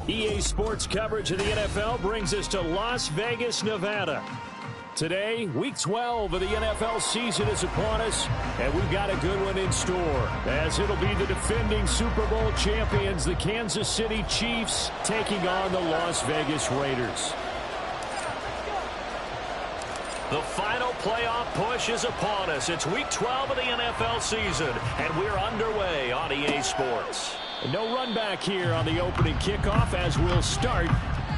EA Sports coverage of the NFL brings us to Las Vegas, Nevada. Today, Week 12 of the NFL season is upon us, and we've got a good one in store, as it'll be the defending Super Bowl champions, the Kansas City Chiefs, taking on the Las Vegas Raiders. The final playoff push is upon us. It's Week 12 of the NFL season, and we're underway on EA Sports. No run back here on the opening kickoff, as we'll start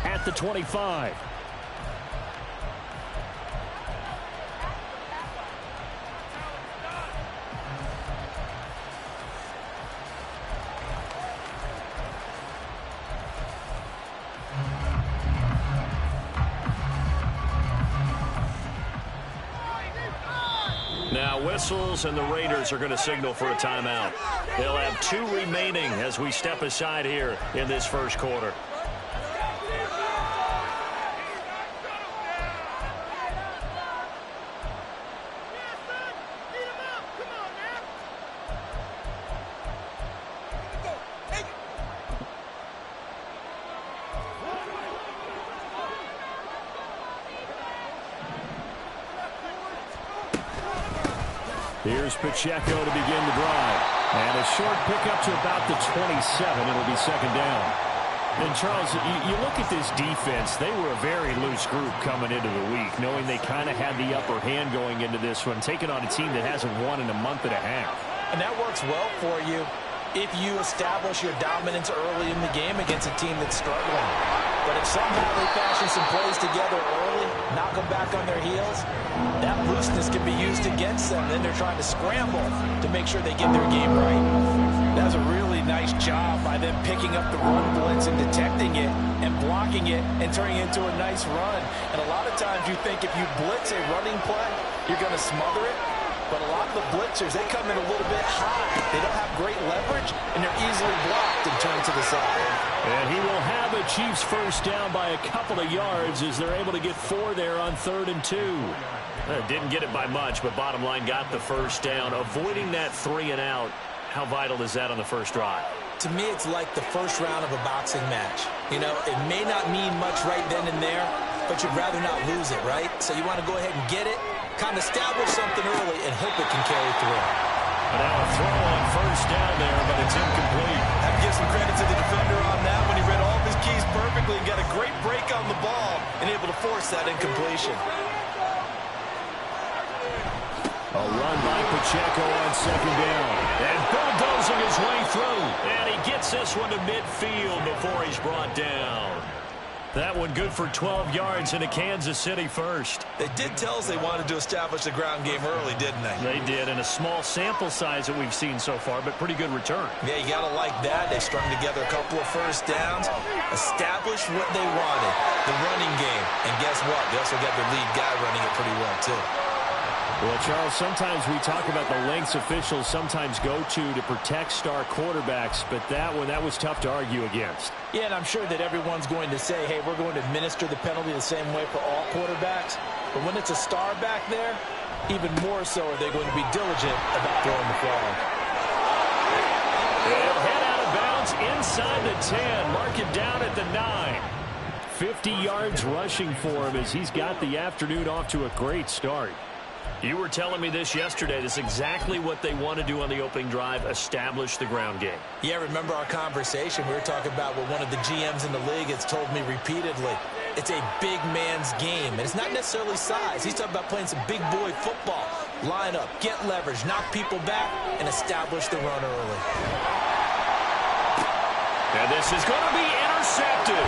at the 25. Now whistles, and the Raiders are going to signal for a timeout. They'll have 2 remaining as we step aside here in this first quarter. Here's Pacheco to begin the drive. And a short pickup to about the 27. It'll be second down. And, Charles, you look at this defense. They were a very loose group coming into the week, knowing they kind of had the upper hand going into this one, taking on a team that hasn't won in a month and a half. And that works well for you if you establish your dominance early in the game against a team that's struggling. But if somehow they fashion some plays together early, knock them back on their heels, that looseness can be used against them. Then they're trying to scramble to make sure they get their game right. That was a really nice job by them picking up the run blitz and detecting it and blocking it and turning it into a nice run. And a lot of times you think if you blitz a running play, you're going to smother it. But a lot of the blitzers, they come in a little bit high. They don't have great leverage, and they're easily blocked and turned to the side. And he will have the Chiefs first down by a couple of yards as they're able to get 4 there on 3rd and 2. Didn't get it by much, but bottom line got the first down. Avoiding that 3 and out, how vital is that on the first drive? To me, it's like the first round of a boxing match. You know, it may not mean much right then and there, but you'd rather not lose it, right? So you want to go ahead and get it, kind of establish something early, and hope it can carry through. And now a throw on first down there, but it's incomplete. I have to give some credit to the defender on that when he read all of his keys perfectly and got a great break on the ball and able to force that incompletion. A run by Pacheco on second down. And bulldozing his way through. And he gets this one to midfield before he's brought down. That one good for 12 yards into Kansas City first. They did tell us they wanted to establish the ground game early, didn't they? They did, in a small sample size that we've seen so far, but pretty good return. Yeah, you got to like that. They strung together a couple of first downs, established what they wanted, the running game. And guess what? They also got their lead guy running it pretty well, too. Well, Charles, sometimes we talk about the lengths officials sometimes go to protect star quarterbacks, but that was tough to argue against. Yeah, and I'm sure that everyone's going to say, hey, we're going to administer the penalty the same way for all quarterbacks. But when it's a star back there, even more so are they going to be diligent about throwing the flag. They'll head out of bounds inside the 10, mark it down at the 9. 50 yards rushing for him as he's got the afternoon off to a great start. You were telling me this yesterday. This is exactly what they want to do on the opening drive, establish the ground game. Yeah, remember our conversation. We were talking about what one of the GMs in the league has told me repeatedly. It's a big man's game, and it's not necessarily size. He's talking about playing some big boy football. Line up, get leverage, knock people back, and establish the run early. And this is going to be intercepted.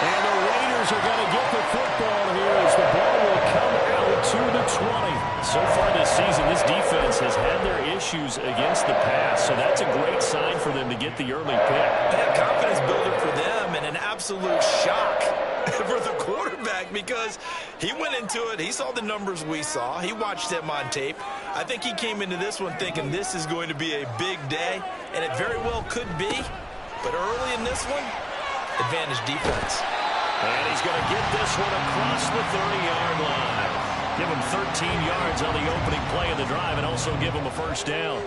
And the Raiders are going to get the football here as the ball will come out to the 20. So far this season, this defense has had their issues against the pass, so that's a great sign for them to get the early pick. Yeah, confidence builder for them and an absolute shock for the quarterback because he went into it. He saw the numbers we saw. He watched them on tape. I think he came into this one thinking this is going to be a big day, and it very well could be. But early in this one, advantage defense. And he's going to get this one across the 30-yard line. Give him 13 yards on the opening play of the drive and also give him a first down.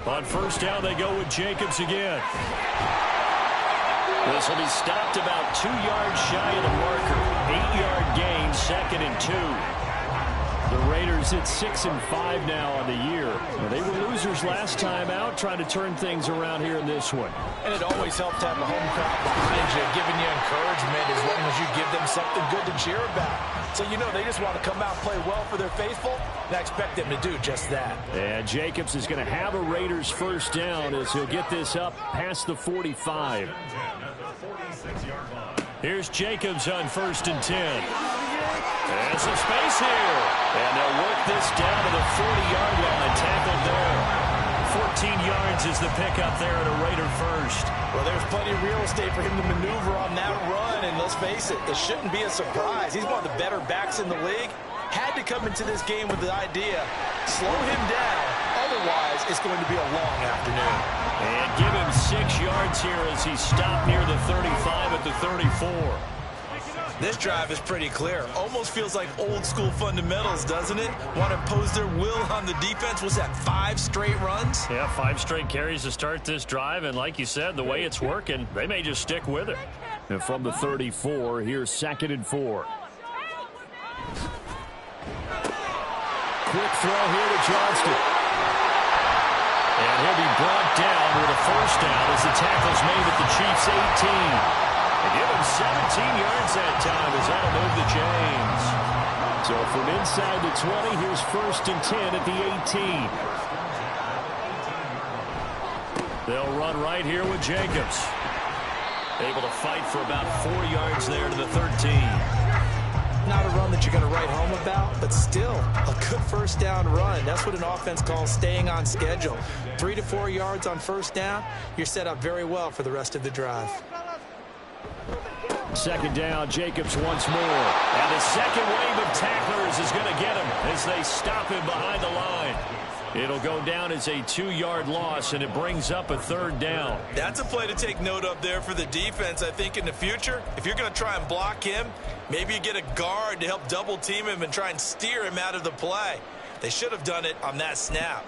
On first down, they go with Jacobs again. This will be stopped about 2 yards shy of the marker. 8-yard gain, 2nd and 2. The Raiders at 6-5 now on the year. Well, they were losers last time out, trying to turn things around here in this one. And it always helps to have a home crowd behind you, giving you encouragement as long as you give them something good to cheer about. So you know they just want to come out and play well for their faithful, and I expect them to do just that. And Jacobs is going to have a Raiders first down as he'll get this up past the 45. Here's Jacobs on 1st and 10. There's some space here. And they'll work this down to the 40-yard line. Tackled there. 14 yards is the pickup there at a Raider first. Well, there's plenty of real estate for him to maneuver on that run. And let's face it, it shouldn't be a surprise. He's one of the better backs in the league. Had to come into this game with the idea, slow him down. Otherwise, it's going to be a long afternoon. And give him 6 yards here as he stopped near the 35 at the 34. This drive is pretty clear. Almost feels like old school fundamentals, doesn't it? Want to impose their will on the defense. Was that 5 straight runs? Yeah, 5 straight carries to start this drive. And like you said, the way it's working, they may just stick with it. And from the 34, here's 2nd and 4. Quick throw here to Johnston. And he'll be brought down with a first down as the tackle's made at the Chiefs' 18. They give him 17 yards that time as that'll move the chains. So from inside the 20, here's 1st and 10 at the 18. They'll run right here with Jacobs. Able to fight for about 4 yards there to the 13. Not a run that you're going to write home about, but still a good first down run. That's what an offense calls staying on schedule. 3 to 4 yards on first down, you're set up very well for the rest of the drive. 2nd down, Jacobs once more. And the second wave of tacklers is going to get him as they stop him behind the line. It'll go down as a 2-yard loss, and it brings up a 3rd down. That's a play to take note of there for the defense, I think, in the future. If you're going to try and block him, maybe you get a guard to help double team him and try and steer him out of the play. They should have done it on that snap.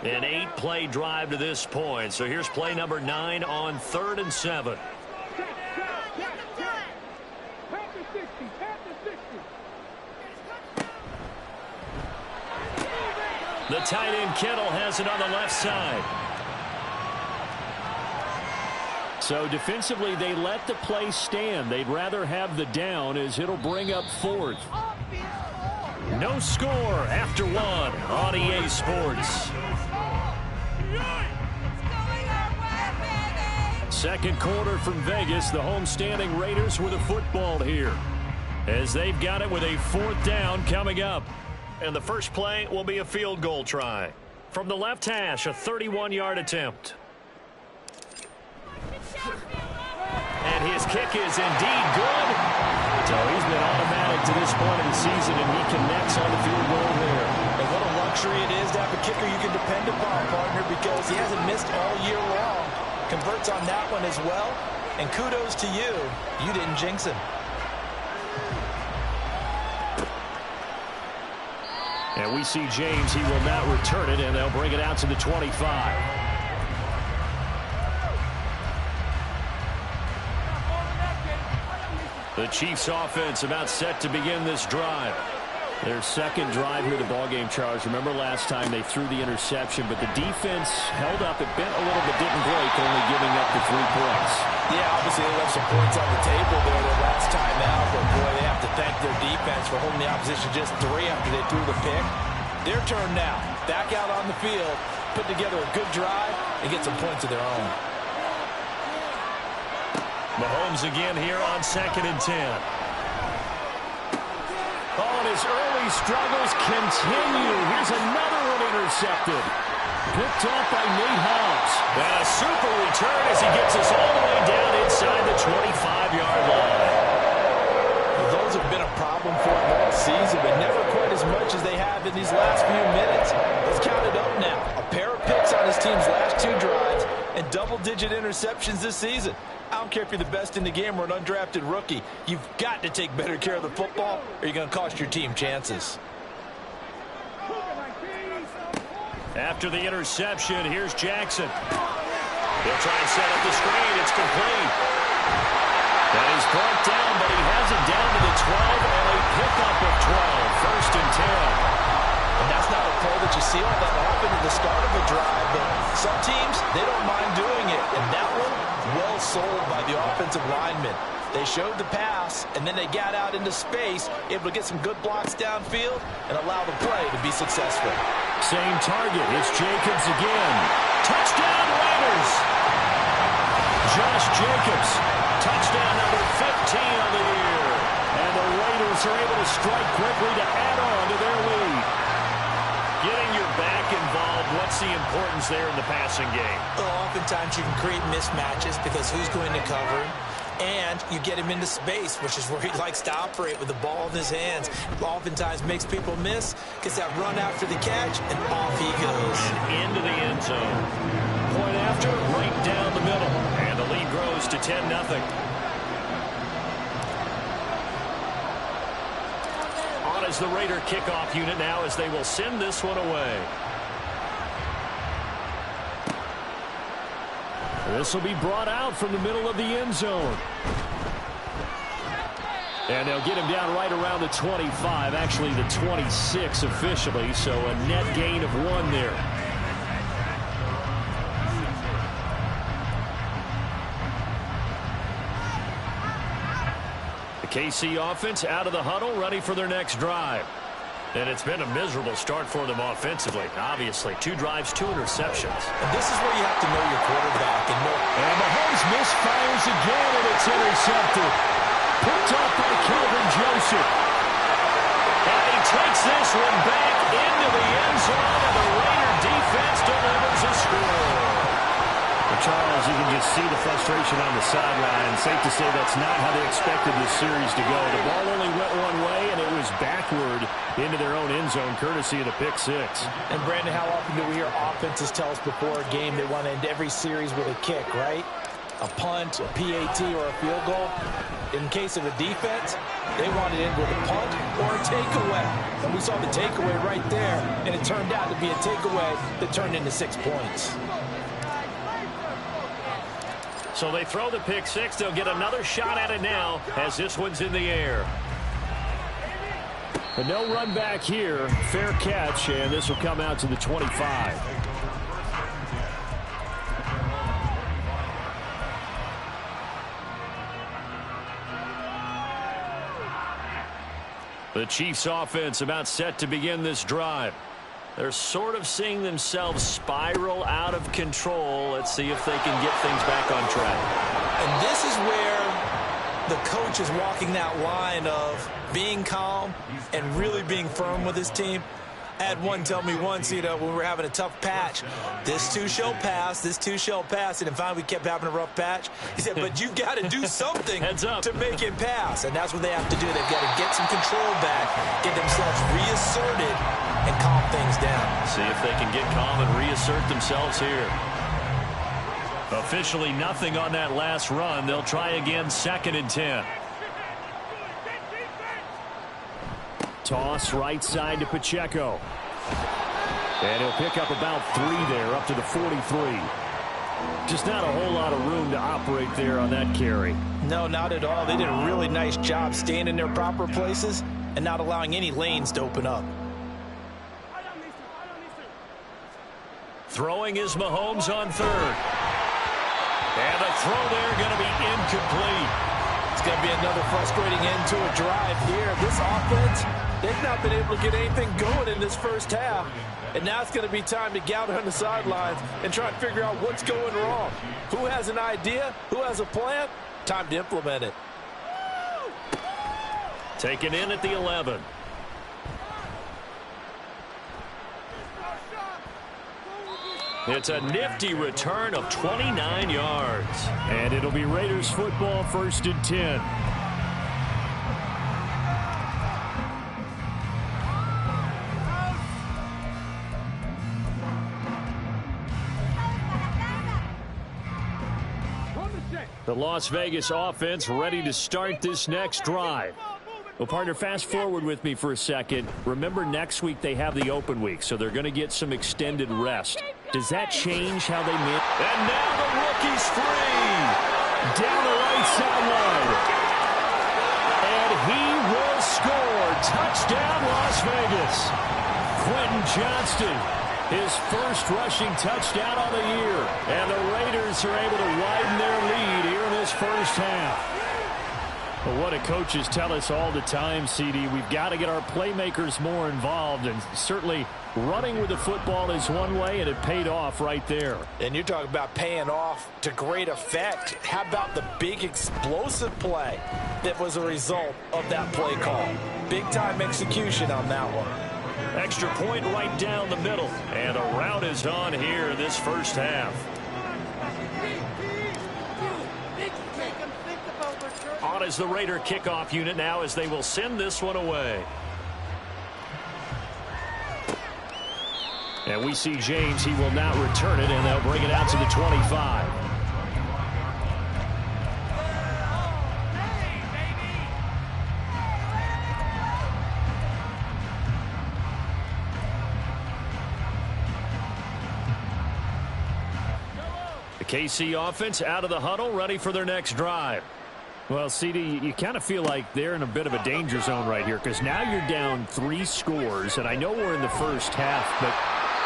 An 8-play drive to this point. So here's play number 9 on 3rd and 7. The tight end Kittle has it on the left side. So defensively, they let the play stand. They'd rather have the down as it'll bring up 4th. No score after 1 on EA Sports. Second quarter from Vegas. The homestanding Raiders with a football here as they've got it with a 4th down coming up. And the first play will be a field goal try. From the left hash, a 31-yard attempt. And his kick is indeed good. So he's been automatic to this point of the season, and he connects on the field goal there. And what a luxury it is to have a kicker you can depend upon, partner, because he hasn't missed all year long. Converts on that one as well. And kudos to you. You didn't jinx him. And we see James. He will not return it, and they'll bring it out to the 25. The Chiefs offense about set to begin this drive. Their second drive here, the ballgame, Charles. Remember last time they threw the interception, but the defense held up. It bent a little but didn't break, only giving up the 3 points. Yeah, obviously they left some points on the table there the last time out, but boy, they have to thank their defense for holding the opposition just 3 after they threw the pick. Their turn now. Back out on the field, put together a good drive, and get some points of their own. Mahomes again here on 2nd and 10. Oh, and his early struggles continue. Here's another one intercepted. Picked off by Nate Hobbs. And a super return as he gets us all the way down inside the 25-yard line. Well, those have been a problem for him all season, but never quite as much as they have in these last few minutes. Let's count it up now. A pair of picks on his team's last 2 drives and double-digit interceptions this season. I don't care if you're the best in the game or an undrafted rookie. You've got to take better care of the football or you're going to cost your team chances. After the interception, here's Jackson. He'll try and set up the screen. It's complete. That is brought down, but he has it down to the 12 and a pickup of 12. First and 10. And that's not a play that you see all that often at the start of a drive, but some teams, they don't mind doing it. And that one, well sold by the offensive lineman. They showed the pass, and then they got out into space, able to get some good blocks downfield and allow the play to be successful. Same target. It's Jacobs again. Touchdown, Raiders! Josh Jacobs, touchdown number 15 on the year. And the Raiders are able to strike quickly to add on to their lead. Getting your back involved, what's the importance there in the passing game? Well, oftentimes you can create mismatches because who's going to cover him? And you get him into space, which is where he likes to operate with the ball in his hands. Oftentimes makes people miss, gets that run after the catch, and off he goes. And into the end zone. Point after, right down the middle. And the lead grows to 10-0. On is the Raider kickoff unit now as they will send this one away. This will be brought out from the middle of the end zone. And they'll get him down right around the 25, actually the 26 officially, so a net gain of 1 there. The KC offense out of the huddle, ready for their next drive. And it's been a miserable start for them offensively. Obviously, 2 drives, 2 interceptions. And this is where you have to know your quarterback. And Mahomes misfires again, and it's intercepted. Picked up by Kelvin Joseph. And he takes this one back into the end zone, and the Raider defense delivers a score. Well, Charles, you can just see the frustration on the sideline. Safe to say that's not how they expected this series to go. The ball only went one way, and it was backward into their own end zone, courtesy of the pick 6. And, Brandon, how often do we hear offenses tell us before a game they want to end every series with a kick, right? A punt, a PAT, or a field goal. In case of a defense, they want it in with a punt or a takeaway. And we saw the takeaway right there, and it turned out to be a takeaway that turned into 6 points. So they throw the pick 6. They'll get another shot at it now as this one's in the air. But no run back here. Fair catch, and this will come out to the 25. The Chiefs offense about set to begin this drive. They're sort of seeing themselves spiral out of control. Let's see if they can get things back on track. And this is where the coach is walking that line of being calm and really being firm with his team. I had one tell me once, when we were having a tough patch, this too shall pass, this too shall pass. And finally we kept having a rough patch. He said, but you've got to do something to make it pass. And that's what they have to do. They've got to get some control back, get themselves reasserted, and calm things down. See if they can get calm and reassert themselves here. Officially nothing on that last run. They'll try again, 2nd and 10. Toss right side to Pacheco. And he'll pick up about 3 there, up to the 43. Just not a whole lot of room to operate there on that carry. No, not at all. They did a really nice job staying in their proper places and not allowing any lanes to open up. Throwing is Mahomes on 3rd. And the throw there going to be incomplete. It's going to be another frustrating end to a drive here. This offense, they've not been able to get anything going in this first half. And now it's going to be time to gather on the sidelines and try and figure out what's going wrong. Who has an idea? Who has a plan? Time to implement it. Taken in at the 11. It's a nifty return of 29 yards. And it'll be Raiders football, 1st and 10. The Las Vegas offense ready to start this next drive. Well, partner, fast forward with me for a second. Remember, next week they have the open week, so they're going to get some extended rest. Does that change how they manage? And now the rookie's free. Down the right sideline. And he will score. Touchdown, Las Vegas. Quentin Johnston, his first rushing touchdown on the year. And the Raiders are able to widen their lead here in this first half. Well, what do coaches tell us all the time, CD? We've got to get our playmakers more involved, and certainly running with the football is one way, and it paid off right there. And you're talking about paying off to great effect. How about the big explosive play that was a result of that play call? Big-time execution on that one. Extra point right down the middle, and a rout is on here in this first half. On is the Raider kickoff unit now as they will send this one away. And we see James. He will now return it, and they'll bring it out to the 25. The KC offense out of the huddle, ready for their next drive. Well, CD, you kind of feel like they're in a bit of a danger zone right here because now you're down 3 scores, and I know we're in the first half, but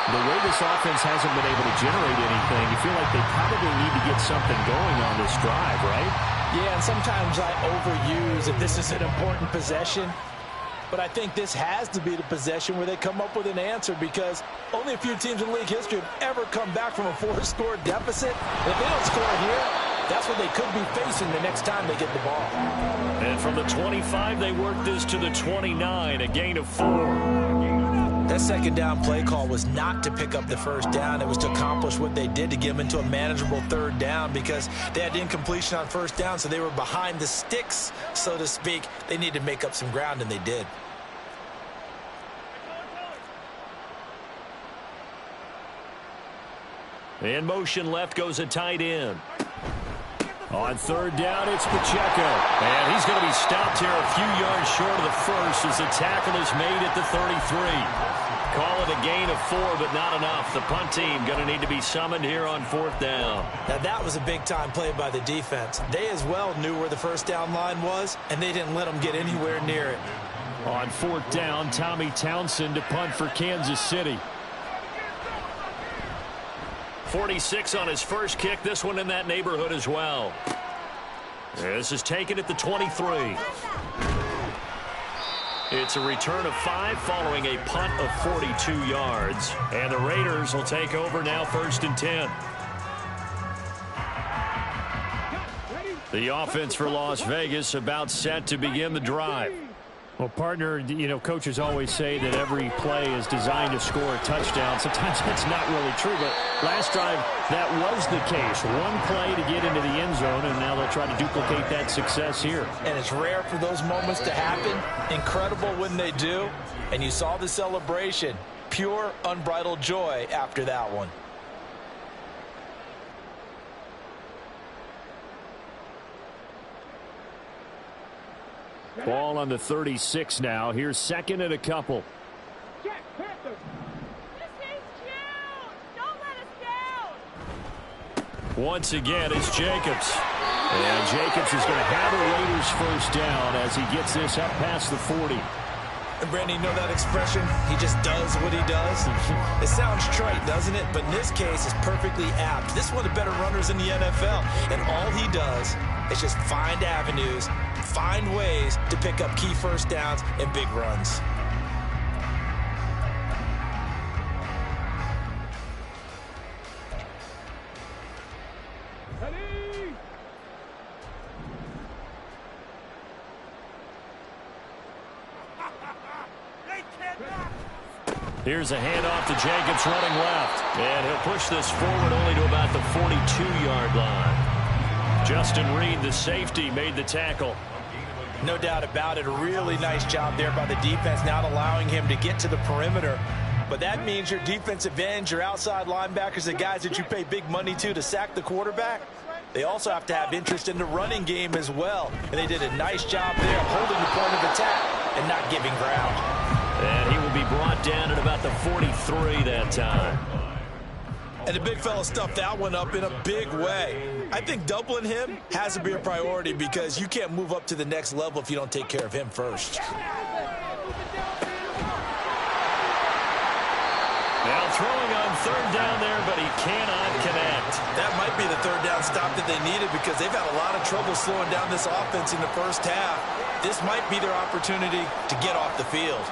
the way this offense hasn't been able to generate anything, you feel like they probably need to get something going on this drive, right? Yeah, and sometimes I overuse if this is an important possession, but I think this has to be the possession where they come up with an answer because only a few teams in league history have ever come back from a 4-score deficit. And if they don't score here, that's what they could be facing the next time they get the ball. And from the 25, they work this to the 29, a gain of 4. That second down play call was not to pick up the first down. It was to accomplish what they did to get them into a manageable third down because they had incompletion on first down, so they were behind the sticks, so to speak. They needed to make up some ground, and they did. In motion left goes a tight end. On third down, it's Pacheco. And he's going to be stopped here a few yards short of the first as the tackle is made at the 33. Call it a gain of 4, but not enough. The punt team going to need to be summoned here on 4th down. Now, that was a big-time play by the defense. They as well knew where the first down line was, and they didn't let them get anywhere near it. On 4th down, Tommy Townsend to punt for Kansas City. 46 on his first kick. This one in that neighborhood as well. This is taken at the 23. It's a return of 5 following a punt of 42 yards. And the Raiders will take over now 1st and 10. The offense for Las Vegas about set to begin the drive. Well, partner, you know, coaches always say that every play is designed to score a touchdown. Sometimes that's not really true, but last drive, that was the case. One play to get into the end zone, and now they'll try to duplicate that success here. And it's rare for those moments to happen. Incredible when they do. And you saw the celebration. Pure, unbridled joy after that one. Ball on the 36 now. Here's 2nd and a couple. Once again, it's Jacobs. And Jacobs is going to have a Raiders first down as he gets this up past the 40. And Brandon, you know that expression? He just does what he does. It sounds trite, doesn't it? But in this case, it's perfectly apt. This is one of the better runners in the NFL. And all he does is just find avenues, find ways to pick up key first downs and big runs. Here's a handoff to Jacobs running left. And he'll push this forward only to about the 42-yard line. Justin Reed, the safety, made the tackle. No doubt about it. A really nice job there by the defense, not allowing him to get to the perimeter. But that means your defensive ends, your outside linebackers, the guys that you pay big money to sack the quarterback, They also have to have interest in the running game as well. And they did a nice job there of holding the point of attack and not giving ground. And he will be brought down at about the 43 that time. And the big fella stuffed that one up in a big way. I think doubling him has to be a priority because you can't move up to the next level if you don't take care of him first. Now throwing on third down there, but he cannot connect. That might be the third down stop that they needed because they've had a lot of trouble slowing down this offense in the first half. This might be their opportunity to get off the field.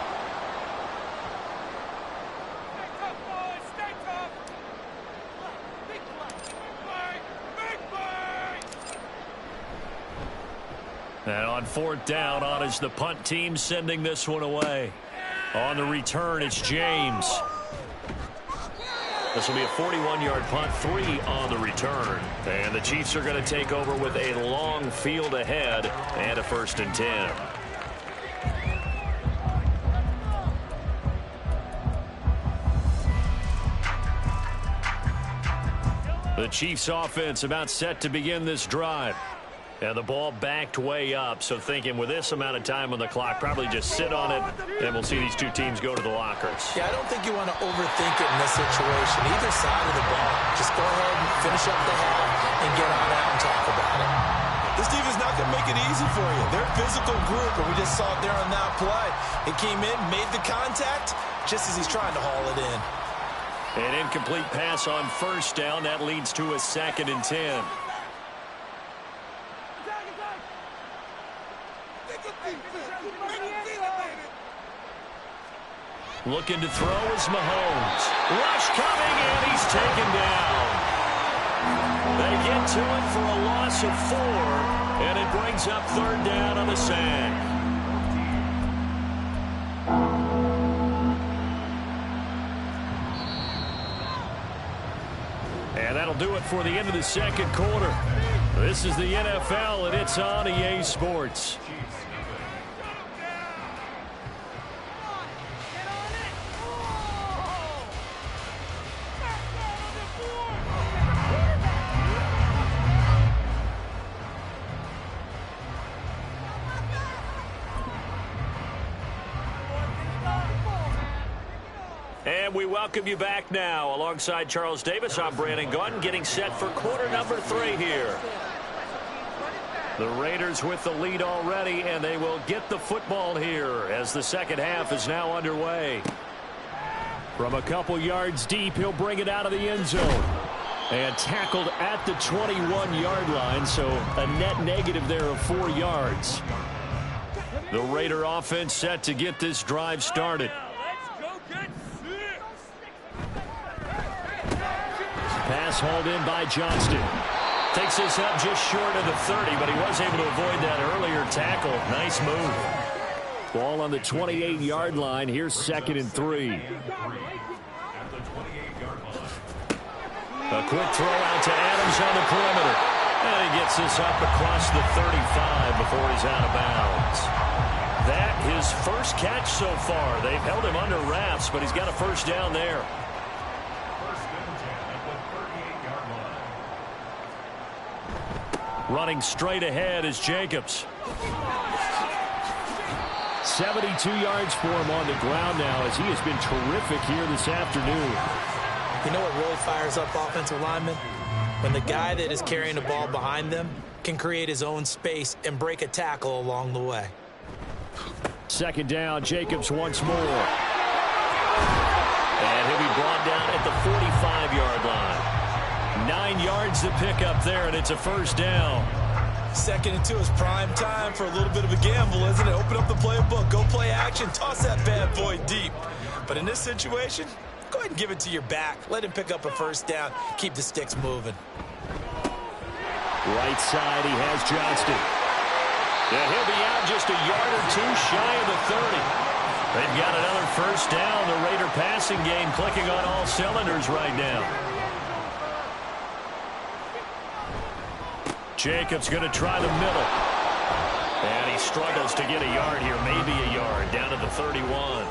And on fourth down, on is the punt team sending this one away. On the return, it's James. This will be a 41-yard punt, 3 on the return. And the Chiefs are going to take over with a long field ahead and a 1st and 10. The Chiefs offense about set to begin this drive. And the ball backed way up, so thinking with this amount of time on the clock, probably just sit on it, and we'll see these two teams go to the lockers. Yeah, I don't think you want to overthink it in this situation. Either side of the ball, just go ahead and finish up the half and get on out and talk about it. This team is not going to make it easy for you. They're a physical group, and we just saw it there on that play. It came in, made the contact, just as he's trying to haul it in. An incomplete pass on first down. That leads to a 2nd and 10. Looking to throw is Mahomes. Rush coming, and he's taken down. They get to it for a loss of 4, and it brings up 3rd down on the sack. And that'll do it for the end of the 2nd quarter. This is the NFL, and it's on EA Sports. And we welcome you back now. Alongside Charles Davis, I'm Brandon Gunn, getting set for quarter number 3 here. The Raiders with the lead already, and they will get the football here as the second half is now underway. From a couple yards deep, he'll bring it out of the end zone. And tackled at the 21-yard line, so a net negative there of 4 yards. The Raider offense set to get this drive started. Pass hauled in by Johnston. Takes this up just short of the 30, but he was able to avoid that earlier tackle. Nice move. Ball on the 28-yard line. Here's 2nd and 3. A quick throw out to Adams on the perimeter. And he gets this up across the 35 before he's out of bounds. That his first catch so far. They've held him under wraps, but he's got a 1st down there. Running straight ahead is Jacobs. 72 yards for him on the ground now as he has been terrific here this afternoon. You know what really fires up offensive linemen? When the guy that is carrying the ball behind them can create his own space and break a tackle along the way. 2nd down, Jacobs once more. And he'll be brought down at the 45-yard line. 9 yards to pick up there, and it's a 1st down. 2nd and 2 is prime time for a little bit of a gamble, isn't it? Open up the playbook, go play action, toss that bad boy deep. But in this situation, go ahead and give it to your back. Let him pick up a 1st down. Keep the sticks moving. Right side, he has Johnston. And he'll be out just a yard or 2 shy of the 30. They've got another 1st down. The Raider passing game clicking on all cylinders right now. Jacobs going to try the middle. And he struggles to get a yard here, maybe a yard, down to the 31.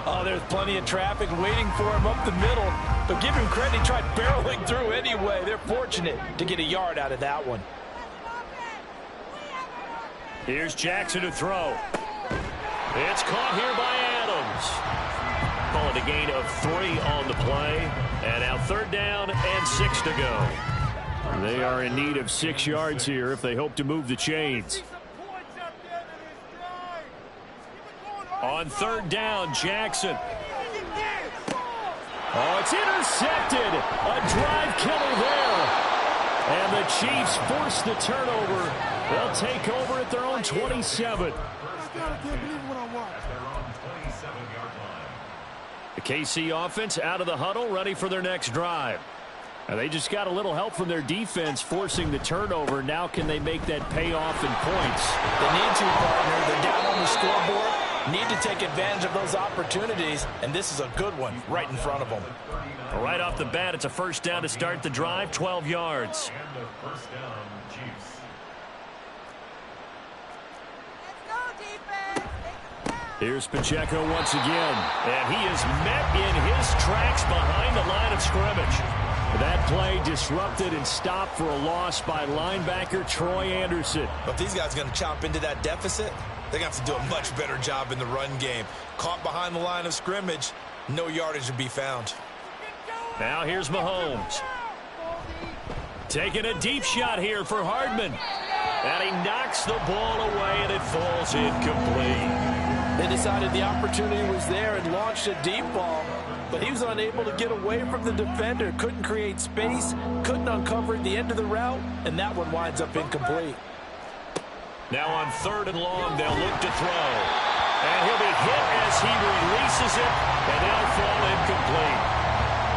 Oh, there's plenty of traffic waiting for him up the middle. But give him credit, he tried barreling through anyway. They're fortunate to get a yard out of that one. Here's Jackson to throw. It's caught here by Adams. Call it a gain of 3 on the play. And now 3rd down and 6 to go. They are in need of 6 yards here if they hope to move the chains. On 3rd down, Jackson. Oh, it's intercepted. A drive killer there. And the Chiefs force the turnover. They'll take over at their own 27. The KC offense out of the huddle, ready for their next drive. Now they just got a little help from their defense forcing the turnover. Now can they make that pay off in points? They need to, partner. They're down on the scoreboard. Need to take advantage of those opportunities, and this is a good one right in front of them. Right off the bat, it's a 1st down to start the drive, 12 yards. Here's Pacheco once again, and he is met in his tracks behind the line of scrimmage. That play disrupted and stopped for a loss by linebacker Troy Anderson. But these guys are going to chop into that deficit. They're going to have to do a much better job in the run game. Caught behind the line of scrimmage, no yardage to be found. Now here's Mahomes. Taking a deep shot here for Hardman. And he knocks the ball away, and it falls incomplete. They decided the opportunity was there and launched a deep ball, but he was unable to get away from the defender. Couldn't create space, couldn't uncover the end of the route, and that one winds up incomplete. Now on 3rd and long, they'll look to throw. And he'll be hit as he releases it, and they'll fall incomplete.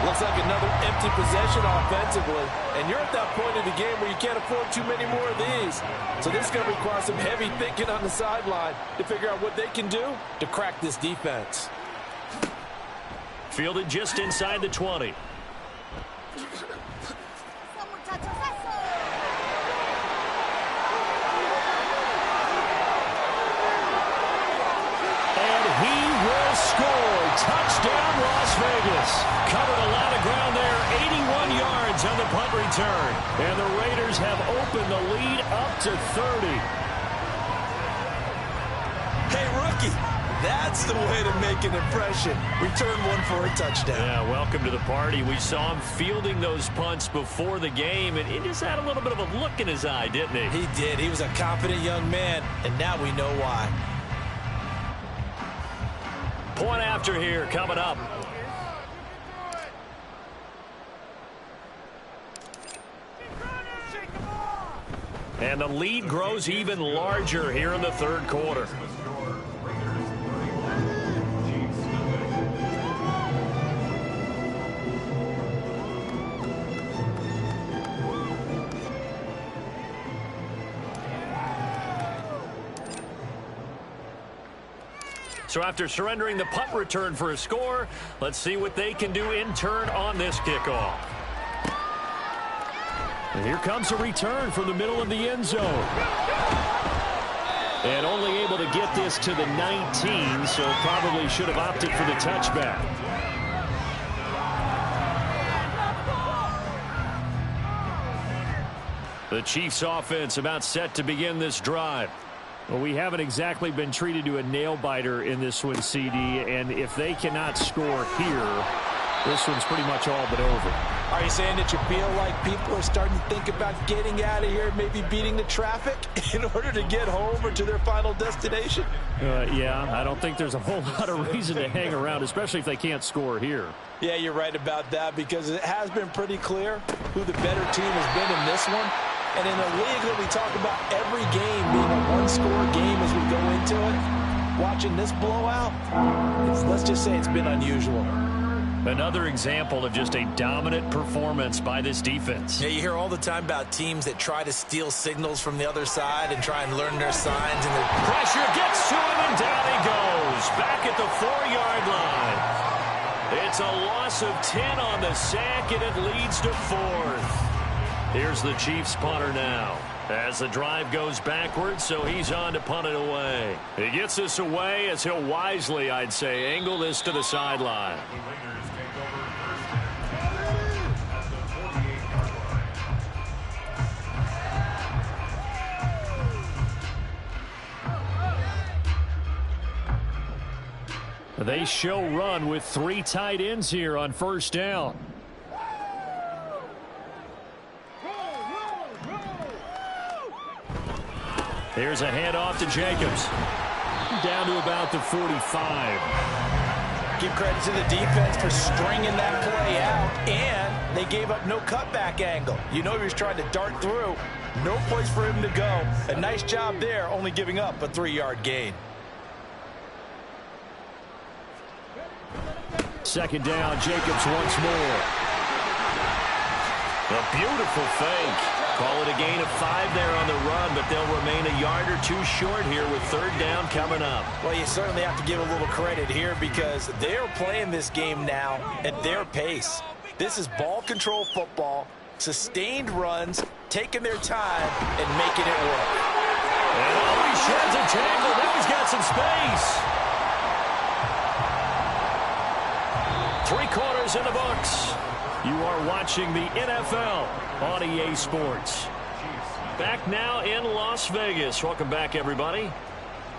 Looks like another empty possession offensively. And you're at that point in the game where you can't afford too many more of these. So this is going to require some heavy thinking on the sideline to figure out what they can do to crack this defense. Fielded just inside the 20. Score. Touchdown, Las Vegas. Covered a lot of ground there. 81 yards on the punt return. And the Raiders have opened the lead up to 30. Hey, rookie, that's the way to make an impression. Return one for a touchdown. Yeah, welcome to the party. We saw him fielding those punts before the game, and he just had a little bit of a look in his eye, didn't he? He did. He was a confident young man, and now we know why. Point after here coming up. And the lead grows even larger here in the 3rd quarter. So after surrendering the punt return for a score, let's see what they can do in turn on this kickoff. And here comes a return from the middle of the end zone. And only able to get this to the 19, so probably should have opted for the touchback. The Chiefs offense about set to begin this drive. Well, we haven't exactly been treated to a nail-biter in this one, CD, and if they cannot score here, this one's pretty much all but over. Are you saying that you feel like people are starting to think about getting out of here, maybe beating the traffic in order to get home or to their final destination? Yeah, I don't think there's a whole lot of reason to hang around, especially if they can't score here. Yeah, you're right about that, because it has been pretty clear who the better team has been in this one. And in a league that we talk about every game being a one-score game as we go into it, watching this blowout, let's just say it's been unusual. Another example of just a dominant performance by this defense. Yeah, you hear all the time about teams that try to steal signals from the other side and try and learn their signs. And pressure gets to him, and down he goes. Back at the 4-yard line. It's a loss of 10 on the sack, and it leads to 4th. Here's the Chiefs punter now. As the drive goes backwards, so he's on to punt it away. He gets this away as he'll wisely, I'd say, angle this to the sideline. They show run with 3 tight ends here on first down. Here's a handoff to Jacobs. Down to about the 45. Give credit to the defense for stringing that play out, and they gave up no cutback angle. You know he was trying to dart through. No place for him to go. A nice job there, only giving up a 3-yard gain. Second down, Jacobs once more. A beautiful fake. Call it a gain of 5 there on the run, but they'll remain a yard or 2 short here with third down coming up. Well, you certainly have to give a little credit here because they're playing this game now at their pace. This is ball control football, sustained runs, taking their time and making it work. And he sheds a tackle. Now he's got some space. 3 quarters in the books. You are watching the NFL on EA Sports. Back now in Las Vegas. Welcome back, everybody.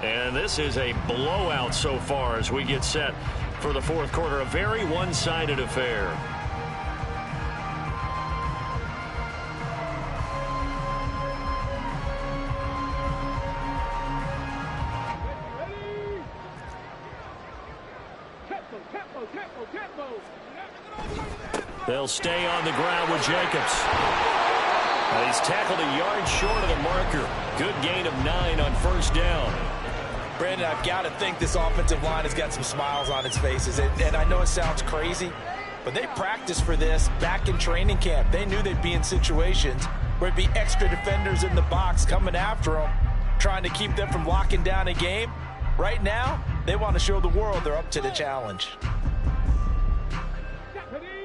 And this is a blowout so far as we get set for the fourth quarter. A very one-sided affair. They'll stay on the ground with Jacobs. He's tackled a yard short of the marker. Good gain of 9 on first down. Brandon, I've got to think this offensive line has got some smiles on its faces. And I know it sounds crazy, but they practiced for this back in training camp. They knew they'd be in situations where it'd be extra defenders in the box coming after them, trying to keep them from locking down a game. Right now, they want to show the world they're up to the challenge.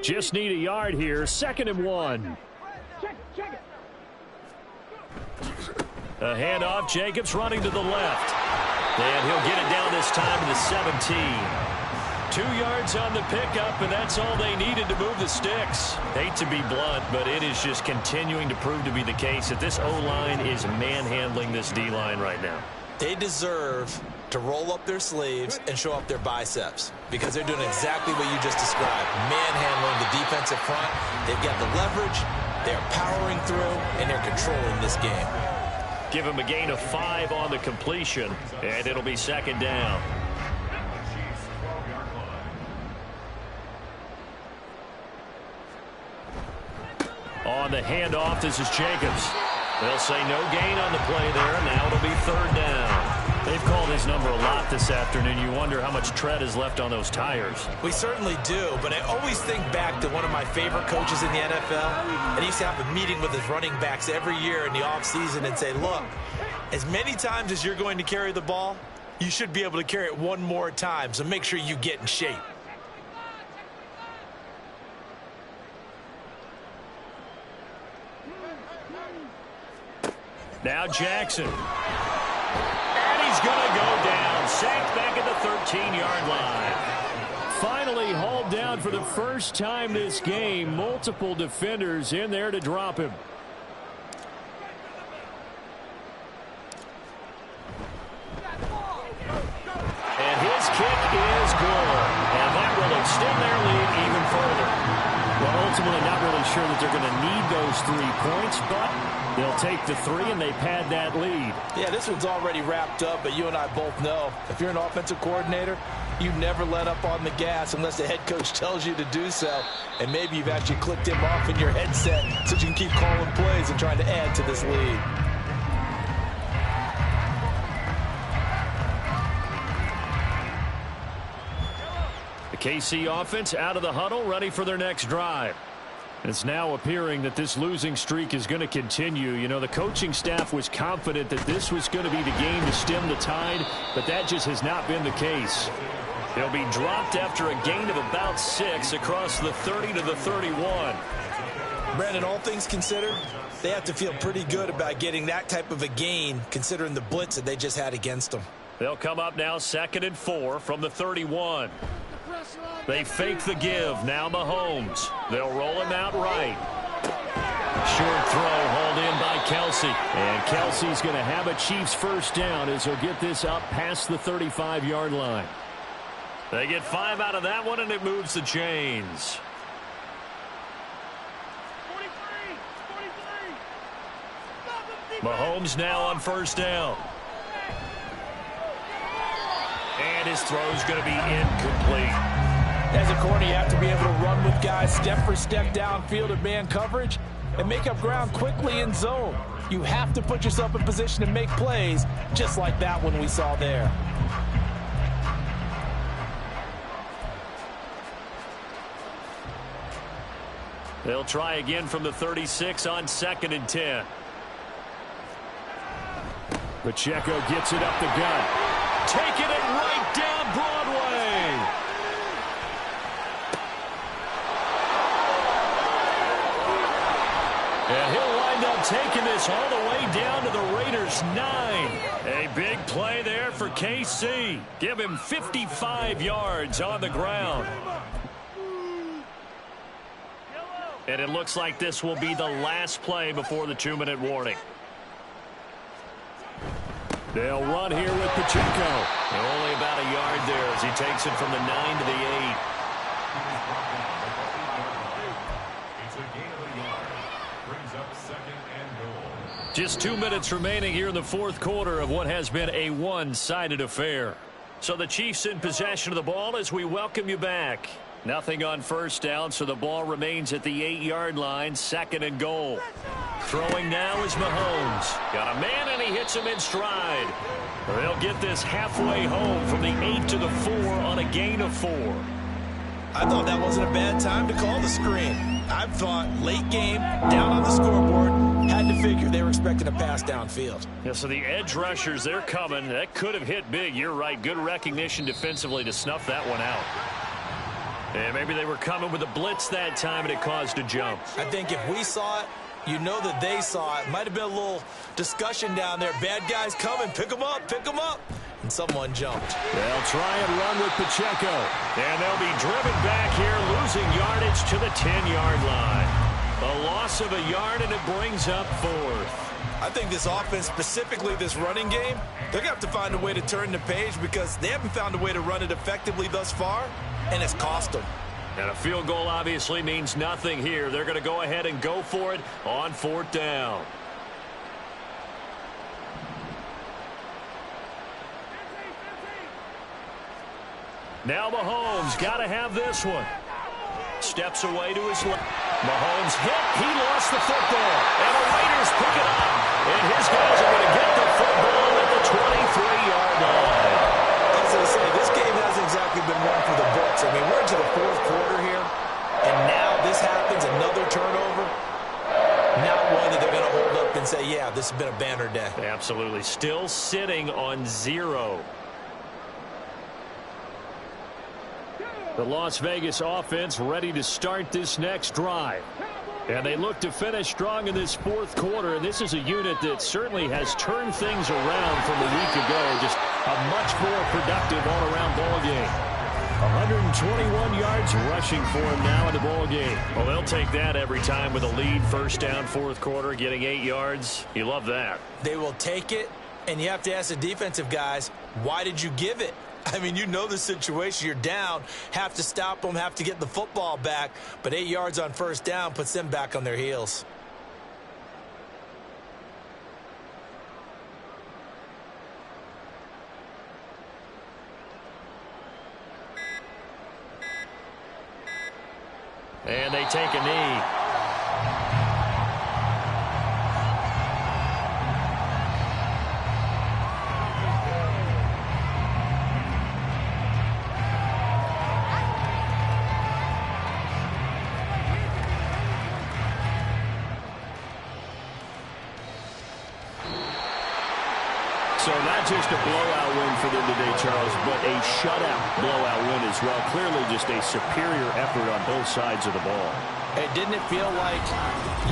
Just need a yard here. 2nd and 1. A handoff. Jacobs running to the left. And he'll get it down this time to the 17. 2 yards on the pickup, and that's all they needed to move the sticks. Hate to be blunt, but it is just continuing to prove to be the case that this O-line is manhandling this D-line right now. They deserve to roll up their sleeves and show up their biceps because they're doing exactly what you just described. Manhandling the defensive front. They've got the leverage. They're powering through, and they're controlling this game. Give him a gain of 5 on the completion, and it'll be 2nd down. On the handoff, this is Jacobs. They'll say no gain on the play there. Now it'll be 3rd down. They've called his number a lot this afternoon. You wonder how much tread is left on those tires. We certainly do, but I always think back to one of my favorite coaches in the NFL. And he used to have a meeting with his running backs every year in the offseason and say, look, as many times as you're going to carry the ball, you should be able to carry it 1 more time, so make sure you get in shape. Now Jackson. And he's going to go down. Sacked back at the 13-yard line. Finally hauled down for the first time this game. Multiple defenders in there to drop him. And his kick is good. And that will extend their lead even further. Well, ultimately not really sure that they're going to need those 3 points, but they'll take the 3 and they pad that lead. Yeah, this one's already wrapped up, but you and I both know if you're an offensive coordinator, you never let up on the gas unless the head coach tells you to do so. And maybe you've actually clicked him off in your headset so you can keep calling plays and trying to add to this lead. The KC offense out of the huddle, ready for their next drive. It's now appearing that this losing streak is going to continue. You know, the coaching staff was confident that this was going to be the game to stem the tide, but that just has not been the case. They'll be dropped after a gain of about 6 across the 30 to the 31. Brandon, all things considered, they have to feel pretty good about getting that type of a gain considering the blitz that they just had against them. They'll come up now 2nd and 4 from the 31. They fake the give. Now Mahomes. They'll roll him out right. Short throw hauled in by Kelsey. And Kelsey's going to have a Chiefs first down as he'll get this up past the 35-yard line. They get 5 out of that one, and it moves the chains. 43. Mahomes now on first down. And his throw's going to be incomplete. As a corner, you have to be able to run with guys step for step downfield in man coverage and make up ground quickly in zone. You have to put yourself in position to make plays, just like that one we saw there. They'll try again from the 36 on 2nd and 10. Pacheco gets it up the gut. Taking it right down Broadway. And he'll wind up taking this all the way down to the Raiders' 9. A big play there for KC. Give him 55 yards on the ground. And it looks like this will be the last play before the 2-minute warning. They'll run here with Pacheco. And only about a yard there as he takes it from the 9 to the 8. Just 2 minutes remaining here in the fourth quarter of what has been a one-sided affair. So the Chiefs in possession of the ball as we welcome you back. Nothing on first down, so the ball remains at the 8-yard line, 2nd and goal. Throwing now is Mahomes. Got a man, and he hits him in stride. They'll get this halfway home from the 8 to the 4 on a gain of 4. I thought that wasn't a bad time to call the screen. I thought late game, down on the scoreboard, had to figure they were expecting a pass downfield. Yeah, so the edge rushers, they're coming. That could have hit big. You're right. Good recognition defensively to snuff that one out. And maybe they were coming with a blitz that time, and it caused a jump. I think if we saw it, you know that they saw it. Might have been a little discussion down there. Bad guys coming. Pick them up. Pick them up. And someone jumped. They'll try and run with Pacheco. And they'll be driven back here, losing yardage to the 10-yard line. A loss of a yard, and it brings up 4th. I think this offense, specifically this running game, they're going to have to find a way to turn the page because they haven't found a way to run it effectively thus far, and it's cost them. And a field goal obviously means nothing here. They're going to go ahead and go for it on 4th down. Now Mahomes got to have this one. Steps away to his left. Mahomes hit. He lost the football. And the Raiders pick it up. And his guys are going to get the football at the 23-yard line. I was going to say, this game hasn't exactly been one for the books. I mean, we're into the fourth quarter here, and now this happens, another turnover. Not one that they're going to hold up and say, yeah, this has been a banner day. Absolutely. Still sitting on 0. The Las Vegas offense ready to start this next drive. And they look to finish strong in this fourth quarter. And this is a unit that certainly has turned things around from a week ago. Just a much more productive all-around ball game. 121 yards rushing for him now in the ball game. Well, they'll take that every time with a lead. First down, fourth quarter, getting 8 yards. You love that. They will take it, and you have to ask the defensive guys, why did you give it? I mean, you know the situation. You're down, have to stop them, have to get the football back, but 8 yards on first down puts them back on their heels. And they take a knee. So not just a blowout win for them today, Charles, but a shutout blowout win as well. Clearly just a superior effort on both sides of the ball. Hey, didn't it feel like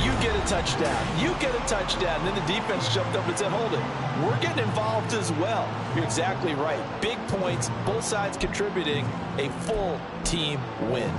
you get a touchdown, you get a touchdown, and then the defense jumped up and said, hold it, we're getting involved as well. You're exactly right. Big points, both sides contributing, a full team win.